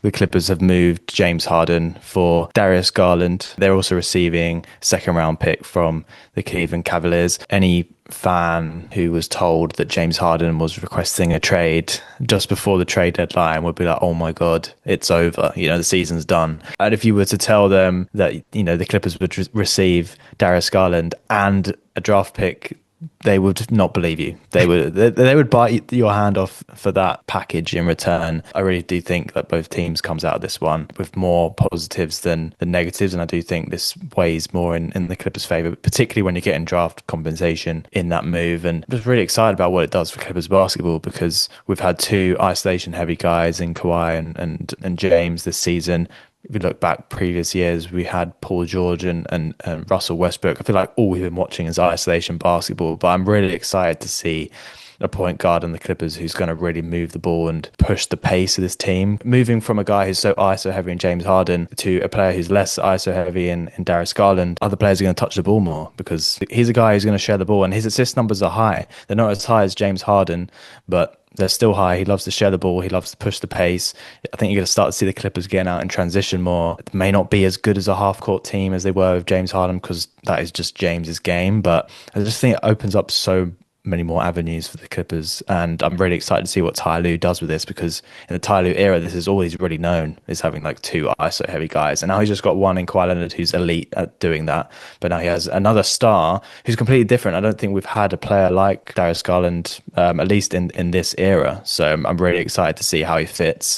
The Clippers have moved James Harden for Darius Garland. They're also receiving a second round pick from the Cleveland Cavaliers. Any fan who was told that James Harden was requesting a trade just before the trade deadline would be like, oh my God, it's over. The season's done. And if you were to tell them that, the Clippers would receive Darius Garland and a draft pick, they would not believe you. They would bite your hand off for that package in return. I really do think that both teams comes out of this one with more positives than negatives, and I do think this weighs more in the Clippers' favour, particularly when you're getting draft compensation in that move. And I'm just really excited about what it does for Clippers basketball, because we've had two isolation heavy guys in Kawhi and James this season. If we look back previous years, we had Paul George and Russell Westbrook. I feel like all we've been watching is isolation basketball, but I'm really excited to see a point guard in the Clippers who's going to really move the ball and push the pace of this team. Moving from a guy who's so ISO heavy in James Harden to a player who's less ISO heavy in Darius Garland, other players are going to touch the ball more because he's a guy who's going to share the ball, and his assist numbers are high. They're not as high as James Harden, but they're still high. He loves to share the ball. He loves to push the pace. I think you're going to start to see the Clippers getting out in transition more. It may not be as good as a half-court team as they were with James Harden, because that is just James's game. But I just think it opens up so many more avenues for the Clippers, and I'm really excited to see what Ty Lue does with this, because in the Ty Lue era, this is all he's really known, is having like two ISO heavy guys, and now he's just got one in Kawhi Leonard who's elite at doing that, but now he has another star who's completely different. I don't think we've had a player like Darius Garland, at least in this era, so I'm really excited to see how he fits.